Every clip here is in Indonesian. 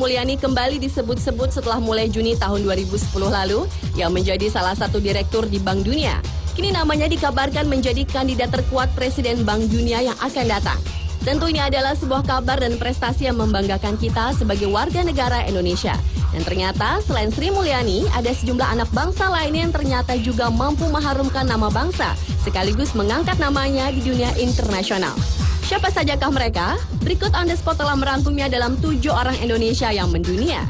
Mulyani kembali disebut-sebut setelah mulai Juni tahun 2010 lalu yang menjadi salah satu direktur di Bank Dunia. Kini namanya dikabarkan menjadi kandidat terkuat Presiden Bank Dunia yang akan datang. Tentu ini adalah sebuah kabar dan prestasi yang membanggakan kita sebagai warga negara Indonesia. Dan ternyata selain Sri Mulyani, ada sejumlah anak bangsa lainnya yang ternyata juga mampu mengharumkan nama bangsa, sekaligus mengangkat namanya di dunia internasional. Siapa sajakah mereka? Berikut On The Spot telah merangkumnya dalam 7 orang Indonesia yang mendunia.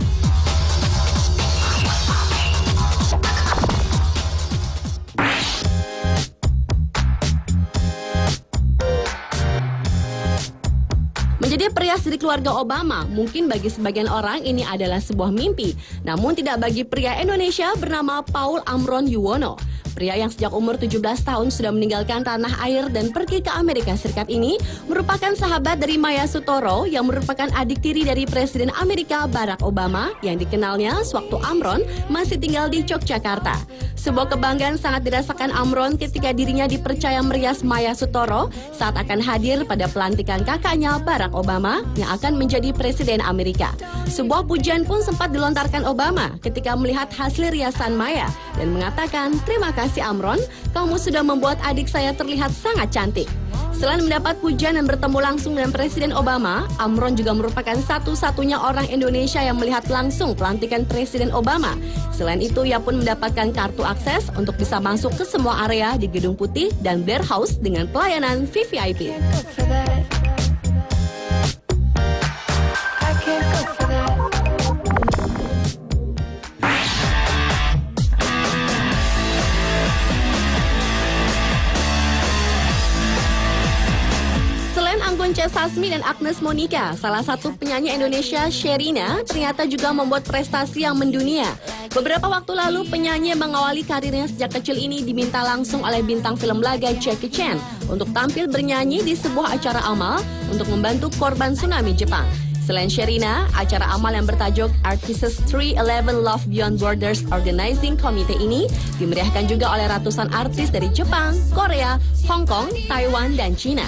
Menjadi perias dari keluarga Obama, mungkin bagi sebagian orang ini adalah sebuah mimpi. Namun tidak bagi pria Indonesia bernama Paul Amron Yuwono. Pria yang sejak umur 17 tahun sudah meninggalkan tanah air dan pergi ke Amerika Serikat ini merupakan sahabat dari Maya Sutoro yang merupakan adik tiri dari Presiden Amerika Barack Obama yang dikenalnya sewaktu Amron masih tinggal di Yogyakarta. Sebuah kebanggaan sangat dirasakan Amron ketika dirinya dipercaya merias Maya Sutoro saat akan hadir pada pelantikan kakaknya Barack Obama yang akan menjadi Presiden Amerika. Sebuah pujian pun sempat dilontarkan Obama ketika melihat hasil riasan Maya dan mengatakan, "Terima kasih Amron, kamu sudah membuat adik saya terlihat sangat cantik." Selain mendapat pujian dan bertemu langsung dengan Presiden Obama, Amron juga merupakan satu-satunya orang Indonesia yang melihat langsung pelantikan Presiden Obama. Selain itu, ia pun mendapatkan kartu akses untuk bisa masuk ke semua area di Gedung Putih dan Blair House dengan pelayanan VVIP. Anggun C. Sasmi dan Agnes Monica, salah satu penyanyi Indonesia, Sherina, ternyata juga membuat prestasi yang mendunia. Beberapa waktu lalu, penyanyi yang mengawali karirnya sejak kecil ini diminta langsung oleh bintang film laga Jackie Chan untuk tampil bernyanyi di sebuah acara amal untuk membantu korban tsunami Jepang. Selain Sherina, acara amal yang bertajuk Artists 311 Love Beyond Borders Organizing Committee ini dimeriahkan juga oleh ratusan artis dari Jepang, Korea, Hong Kong, Taiwan, dan Cina.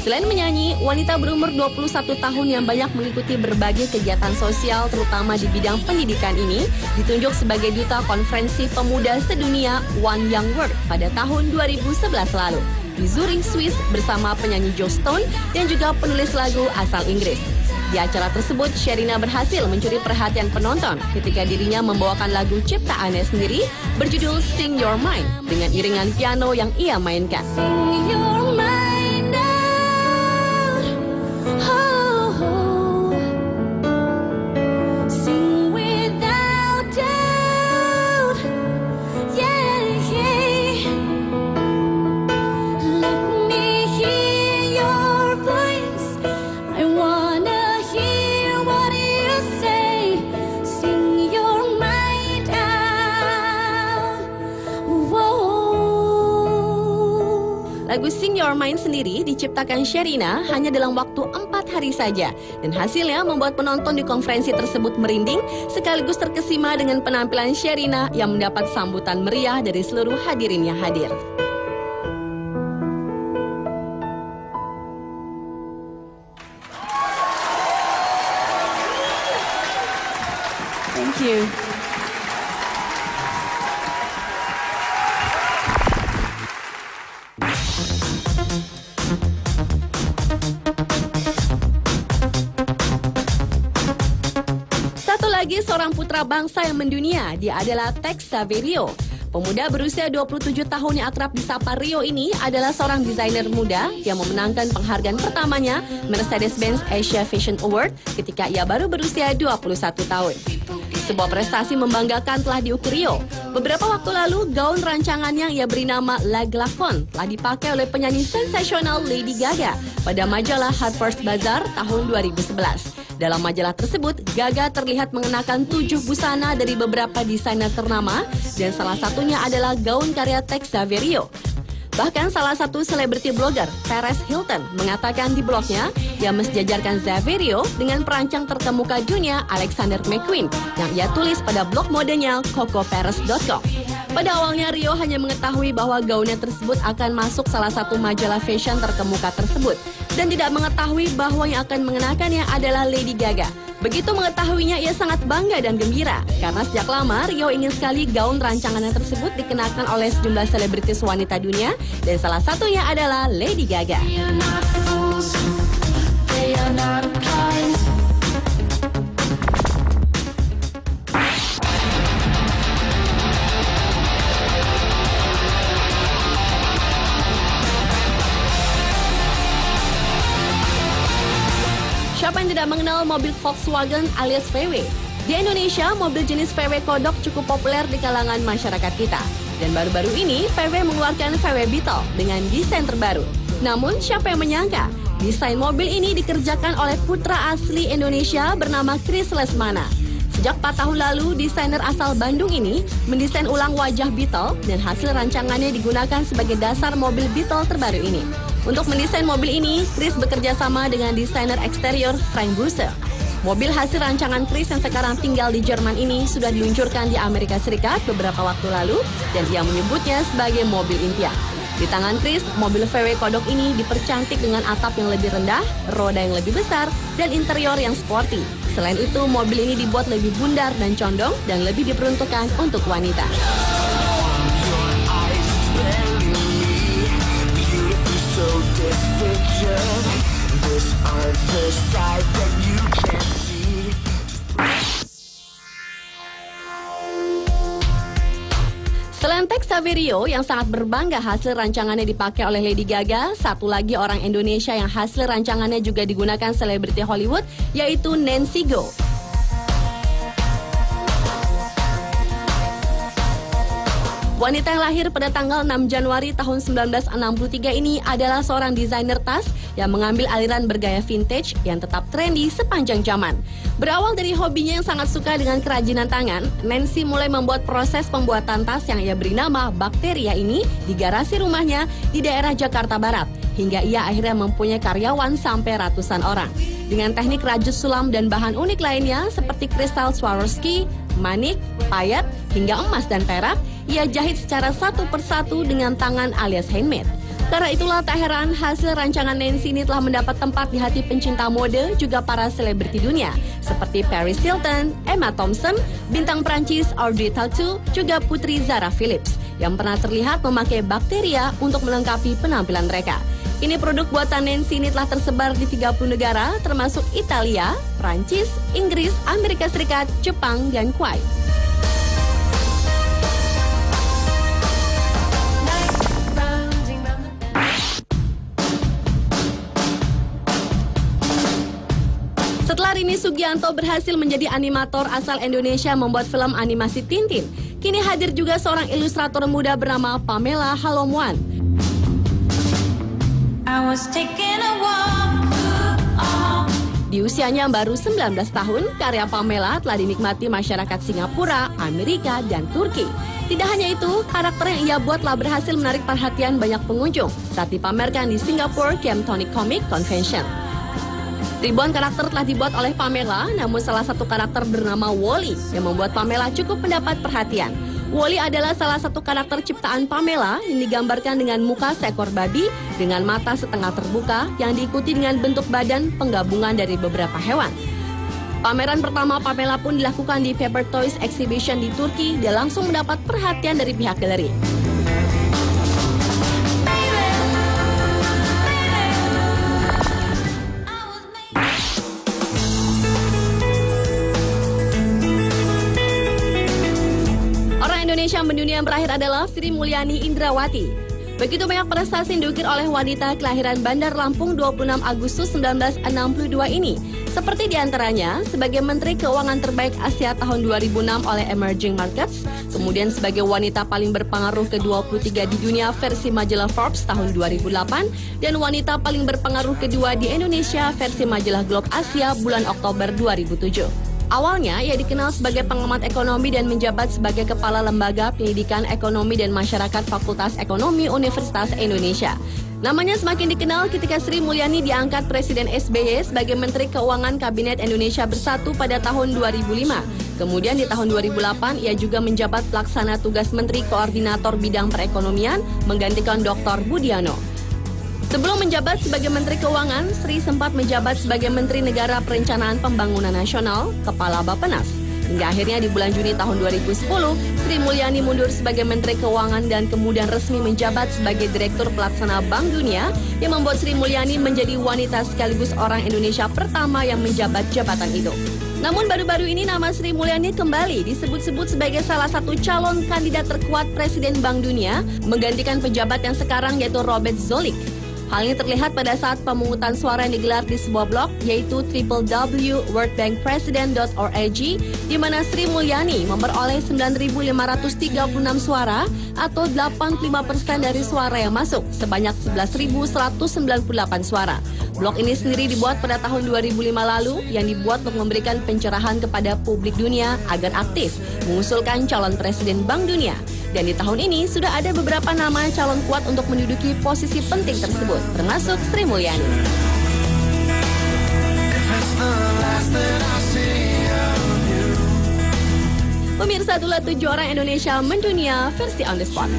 Selain menyanyi, wanita berumur 21 tahun yang banyak mengikuti berbagai kegiatan sosial terutama di bidang pendidikan ini ditunjuk sebagai Duta Konferensi Pemuda Sedunia One Young World pada tahun 2011 lalu di Zurich, Swiss bersama penyanyi Joe Stone dan juga penulis lagu asal Inggris. Di acara tersebut, Sherina berhasil mencuri perhatian penonton ketika dirinya membawakan lagu ciptaannya sendiri berjudul Sing Your Mind dengan iringan piano yang ia mainkan. Lagu Sing Your Mind sendiri diciptakan Sherina hanya dalam waktu 4 hari saja. Dan hasilnya membuat penonton di konferensi tersebut merinding sekaligus terkesima dengan penampilan Sherina yang mendapat sambutan meriah dari seluruh hadirin yang hadir. Thank you. Satu lagi seorang putra bangsa yang mendunia, dia adalah Tex Saverio. Pemuda berusia 27 tahun yang akrab disapa Rio ini adalah seorang desainer muda yang memenangkan penghargaan pertamanya Mercedes-Benz Asia Fashion Award ketika ia baru berusia 21 tahun. Sebuah prestasi membanggakan telah diukir Rio. Beberapa waktu lalu, gaun rancangannya yang ia beri nama La Glacon telah dipakai oleh penyanyi sensasional Lady Gaga pada majalah Harper's Bazaar tahun 2011. Dalam majalah tersebut, Gaga terlihat mengenakan 7 busana dari beberapa desainer ternama dan salah satunya adalah gaun karya Tex Saverio. Bahkan salah satu selebriti blogger, Paris Hilton, mengatakan di blognya, ia mensejajarkan Saverio dengan perancang terkemuka dunia Alexander McQueen yang ia tulis pada blog modenya cocoparis.com. Pada awalnya Rio hanya mengetahui bahwa gaunnya tersebut akan masuk salah satu majalah fashion terkemuka tersebut dan tidak mengetahui bahwa yang akan mengenakannya adalah Lady Gaga. Begitu mengetahuinya, ia sangat bangga dan gembira karena sejak lama Rio ingin sekali gaun rancangannya tersebut dikenakan oleh sejumlah selebritis wanita dunia dan salah satunya adalah Lady Gaga. Siapa yang tidak mengenal mobil Volkswagen alias VW? Di Indonesia, mobil jenis VW Kodok cukup populer di kalangan masyarakat kita. Dan baru-baru ini, VW mengeluarkan VW Beetle dengan desain terbaru. Namun, siapa yang menyangka? Desain mobil ini dikerjakan oleh putra asli Indonesia bernama Chris Lesmana. Sejak 4 tahun lalu, desainer asal Bandung ini mendesain ulang wajah Beetle dan hasil rancangannya digunakan sebagai dasar mobil Beetle terbaru ini. Untuk mendesain mobil ini, Chris bekerja sama dengan desainer eksterior Frank Busse. Mobil hasil rancangan Chris yang sekarang tinggal di Jerman ini sudah diluncurkan di Amerika Serikat beberapa waktu lalu dan dia menyebutnya sebagai mobil impian. Di tangan Chris, mobil VW Kodok ini dipercantik dengan atap yang lebih rendah, roda yang lebih besar, dan interior yang sporty. Selain itu, mobil ini dibuat lebih bundar dan condong dan lebih diperuntukkan untuk wanita. Selain Tex Saverio yang sangat berbangga hasil rancangannya dipakai oleh Lady Gaga, satu lagi orang Indonesia yang hasil rancangannya juga digunakan selebriti Hollywood, yaitu Nancy Go. Wanita yang lahir pada tanggal 6 Januari tahun 1963 ini adalah seorang desainer tas yang mengambil aliran bergaya vintage yang tetap trendy sepanjang zaman. Berawal dari hobinya yang sangat suka dengan kerajinan tangan, Nancy mulai membuat proses pembuatan tas yang ia beri nama Bakteria ini di garasi rumahnya di daerah Jakarta Barat. Hingga ia akhirnya mempunyai karyawan sampai ratusan orang. Dengan teknik rajut sulam dan bahan unik lainnya seperti kristal Swarovski, manik, payet, hingga emas dan perak, ia jahit secara satu persatu dengan tangan alias handmade. Karena itulah tak heran hasil rancangan Nancy ini telah mendapat tempat di hati pencinta mode juga para selebriti dunia seperti Paris Hilton, Emma Thompson, bintang Prancis Audrey Tautou, juga putri Zara Phillips yang pernah terlihat memakai Bakteria untuk melengkapi penampilan mereka. Ini produk buatan Nancy ini telah tersebar di 30 negara termasuk Italia, Prancis, Inggris, Amerika Serikat, Jepang, dan Kuwait. Setelah Rini Sugianto berhasil menjadi animator asal Indonesia membuat film animasi Tintin, kini hadir juga seorang ilustrator muda bernama Pamela Halomuan. Di usianya yang baru 19 tahun, karya Pamela telah dinikmati masyarakat Singapura, Amerika, dan Turki. Tidak hanya itu, karakter yang ia buat telah berhasil menarik perhatian banyak pengunjung saat dipamerkan di Singapore Camp Tonic Comic Convention. Ribuan karakter telah dibuat oleh Pamela, namun salah satu karakter bernama Wally yang membuat Pamela cukup mendapat perhatian. Wally adalah salah satu karakter ciptaan Pamela yang digambarkan dengan muka seekor babi dengan mata setengah terbuka yang diikuti dengan bentuk badan penggabungan dari beberapa hewan. Pameran pertama Pamela pun dilakukan di Paper Toys Exhibition di Turki dan langsung mendapat perhatian dari pihak galeri. Indonesia mendunia yang berakhir adalah Sri Mulyani Indrawati. Begitu banyak prestasi yang diukir oleh wanita kelahiran Bandar Lampung 26 Agustus 1962 ini. Seperti diantaranya sebagai Menteri Keuangan Terbaik Asia tahun 2006 oleh Emerging Markets, kemudian sebagai wanita paling berpengaruh ke-23 di dunia versi majalah Forbes tahun 2008, dan wanita paling berpengaruh kedua di Indonesia versi majalah Globe Asia bulan Oktober 2007. Awalnya, ia dikenal sebagai pengamat ekonomi dan menjabat sebagai Kepala Lembaga Pendidikan Ekonomi dan Masyarakat Fakultas Ekonomi Universitas Indonesia. Namanya semakin dikenal ketika Sri Mulyani diangkat Presiden SBY sebagai Menteri Keuangan Kabinet Indonesia Bersatu pada tahun 2005. Kemudian di tahun 2008, ia juga menjabat pelaksana tugas Menteri Koordinator Bidang Perekonomian, menggantikan Dr. Budiano. Sebelum menjabat sebagai Menteri Keuangan, Sri sempat menjabat sebagai Menteri Negara Perencanaan Pembangunan Nasional, Kepala Bappenas. Hingga akhirnya di bulan Juni tahun 2010, Sri Mulyani mundur sebagai Menteri Keuangan dan kemudian resmi menjabat sebagai Direktur Pelaksana Bank Dunia yang membuat Sri Mulyani menjadi wanita sekaligus orang Indonesia pertama yang menjabat jabatan itu. Namun baru-baru ini nama Sri Mulyani kembali disebut-sebut sebagai salah satu calon kandidat terkuat Presiden Bank Dunia menggantikan pejabat yang sekarang yaitu Robert Zoellick. Hal ini terlihat pada saat pemungutan suara yang digelar di sebuah blog yaitu www.worldbankpresident.org di mana Sri Mulyani memperoleh 9.536 suara atau 85% dari suara yang masuk sebanyak 11.198 suara. Blog ini sendiri dibuat pada tahun 2005 lalu yang dibuat untuk memberikan pencerahan kepada publik dunia agar aktif mengusulkan calon Presiden Bank Dunia. Dan di tahun ini sudah ada beberapa nama calon kuat untuk menduduki posisi penting tersebut, termasuk Sri Mulyani. Pemirsa, itulah 7 orang Indonesia mendunia versi On The Spot.